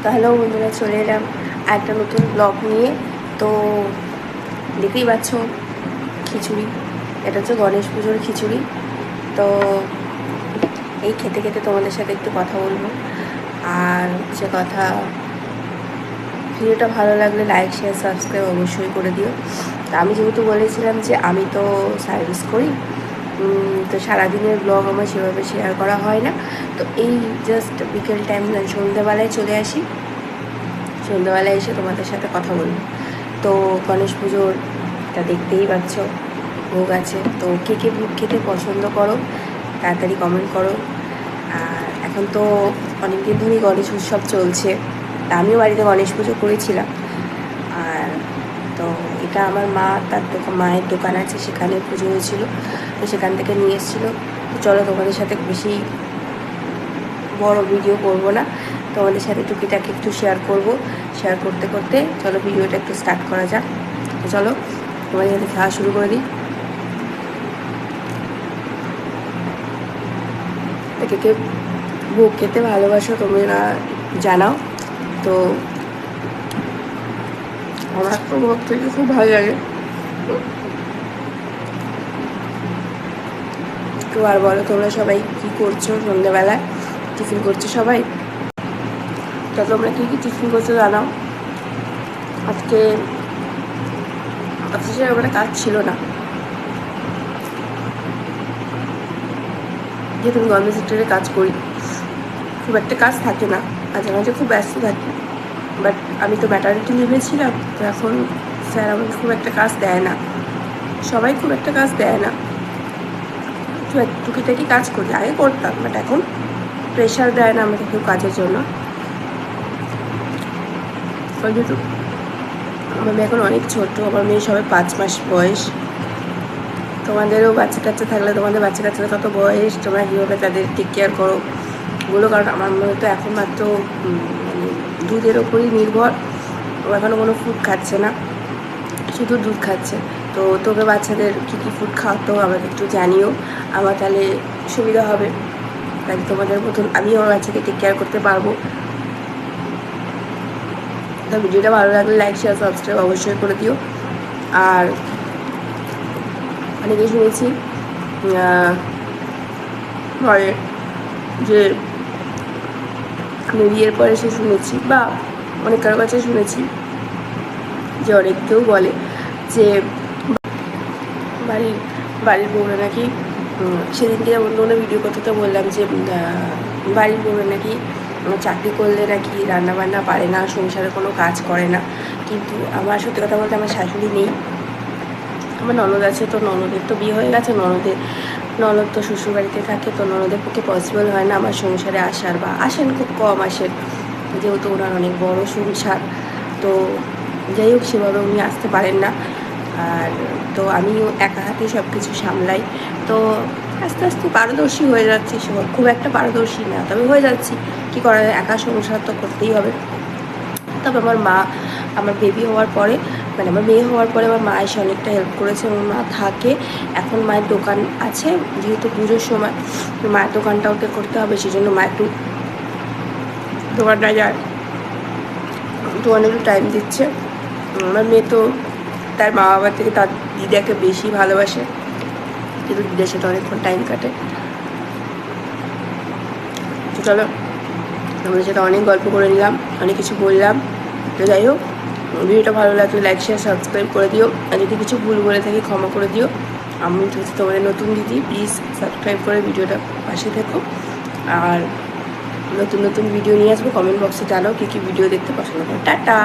তো হ্যালো বন্ধুরা, চলে এলাম একটা নতুন ব্লগ নিয়ে। তো দেখতেই পাচ্ছ খিচুড়ি, এটা হচ্ছে গণেশ পুজোর খিচুড়ি। তো এই খেতে খেতে তোমাদের সাথে একটু কথা বলবো। আর সে কথা, ভিডিওটা ভালো লাগলে লাইক শেয়ার সাবস্ক্রাইব অবশ্যই করে দিও। তা আমি যেহেতু বলেছিলাম যে আমি তো সার্ভিস করি, তো সারাদিনের ব্লগ আমার সেভাবে শেয়ার করা হয় না। তো এই জাস্ট বিকেল টাইম সন্ধ্যেবেলায় চলে আসি, সন্ধ্যাবেলায় এসে তোমাদের সাথে কথা বলবো। তো গণেশ পুজোরটা দেখতেই পাচ্ছ, ভোগ আছে। তো কে কে ভোগ খেতে পছন্দ করো তাড়াতাড়ি কমেন্ট করো। আর এখন তো অনেক দিন ধরেই গণেশ উৎসব চলছে, তা আমিও বাড়িতে গণেশ পুজো করেছিলাম। আর তো এটা আমার মা, তার মায়ের দোকান আছে, সেখানে পুজো হয়েছিল, তো সেখান থেকে নিয়ে এসেছিলো। তো চলো তোমাদের সাথে বেশি বড় ভিডিও করবো না, তোমাদের সাথে টুকিটাকি একটু শেয়ার করব। শেয়ার করতে করতে চলো ভিডিওটা একটু স্টার্ট করা যাক। তো চলো তোমাদের সাথে খাওয়া শুরু করে দিই। কে কে ভোগ খেতে ভালোবাসো তোমরা জানাও। তো আমার তো ভোগ থেকে খুব ভালো লাগে। তো আর বলো, তোমরা সবাই কী করছো? সন্ধ্যেবেলায় টিফিন করছো সবাই? তো তোমরা কী কী টিফিন করছো জানাও। আজকে অফিসে আমার কাজ ছিল না, যেহেতু আমি গভর্নমেন্ট সেক্টরে কাজ করি, খুব একটা কাজ থাকে না, মাঝে মাঝে খুব ব্যস্ত থাকি। বাট আমি তো ম্যাটারনিটি লিভে ছিলাম, তো এখন স্যার আমাকে খুব একটা কাজ দেয় না, সবাই খুব একটা কাজ দেয় না। টুকিটাকি কাজ করি, আগে করতাম, বাট এখন প্রেশার দেয় না আমাকে কেউ কাজের জন্য। যেহেতু আমার মেয়ে এখন অনেক ছোটো, আমার মেয়ে সবে 5 মাস বয়স। তোমাদেরও বাচ্চা কাচ্চা থাকলে, তোমাদের বাচ্চা কাচ্চারা কত বয়স, তোমরা কীভাবে তাদের টেক কেয়ার করো বলো। কারণ আমার মনে তো এখন মাত্র মানে দুধের ওপরই নির্ভর, ও এখনও কোনো ফুড খাচ্ছে না, শুধু দুধ খাচ্ছে। তো তোকে বাচ্চাদের কী কী ফুড খাওয়াতো আমাকে একটু জানিও, আমার তাহলে সুবিধা হবে, তাহলে তোমাদের মতন আমিও আমার বাচ্চাকে টেক কেয়ার করতে পারবো। তো ভিডিওটা ভালো লাগলে লাইক শেয়ার সাবস্ক্রাইব অবশ্যই করে দিও। আর অনেকেই শুনেছি পরে যে আমি বিয়ের পরে সে শুনেছি, বা অনেক কারো কাছে শুনেছি যে অনেক কেউ বলে যে বাড়ির বউরা নাকি, সেদিনকে যেমন কোনো ভিডিও করতে বললাম যে বাড়ির বউরা নাকি চাকরি করলে নাকি রান্নাবান্না পারে না, সংসারে কোনো কাজ করে না। কিন্তু আমার সত্যি কথা বলতে আমার শাশুড়ি নেই, আমার ননদ আছে। তো ননদের তো বিয়ে হয়ে গেছে, ননদ তো শ্বশুরবাড়িতে থাকে, তো ননদের পক্ষে পসিবল হয় না আমার সংসারে আসার, বা আসেন খুব কম আসেন, যেহেতু ওনার অনেক বড় সংসার। তো যাই হোক, সেভাবে উনি আসতে পারেন না। আর তো আমিও একা হাতে সব কিছু সামলাই। তো আস্তে আস্তে পারদর্শী হয়ে যাচ্ছি, খুব একটা পারদর্শী না, তবে হয়ে যাচ্ছি। কী করা যায়, একা সংসার তো করতেই হবে। তবে আমার মা, আমার বেবি হওয়ার পরে, মানে আমার মেয়ে হওয়ার পরে আমার মা এসে অনেকটা হেল্প করেছে। আমার মা থাকে, এখন মায়ের দোকান আছে, যেহেতু পুজোর সময় মায়ের দোকানটা ওকে করতে হবে, সেই জন্য মা একটু দোকানটা যায়, দোকানে একটু টাইম দিচ্ছে। আমার মেয়ে তো তার মা বাবার থেকে তার দিদাকে বেশি ভালোবাসে, কিন্তু দিদার সাথে অনেকক্ষণ টাইম কাটে। তো চলো, আমাদের সাথে অনেক গল্প করে নিলাম, অনেক কিছু বললাম। তো যাই হোক, ভিডিওটা ভালো লাগলে লাইক শেয়ার সাবস্ক্রাইব করে দিও, আর যদি কিছু ভুল বলে থাকি ক্ষমা করে দিও। আমি হচ্ছে তোমাদের নতুন দিদি, প্লিজ সাবস্ক্রাইব করে ভিডিওটা পাশে থেকো। আর নতুন নতুন ভিডিও নিয়ে আসবো, কমেন্ট বক্সে জানাও কী কী ভিডিও দেখতে পছন্দ করো। টাটা।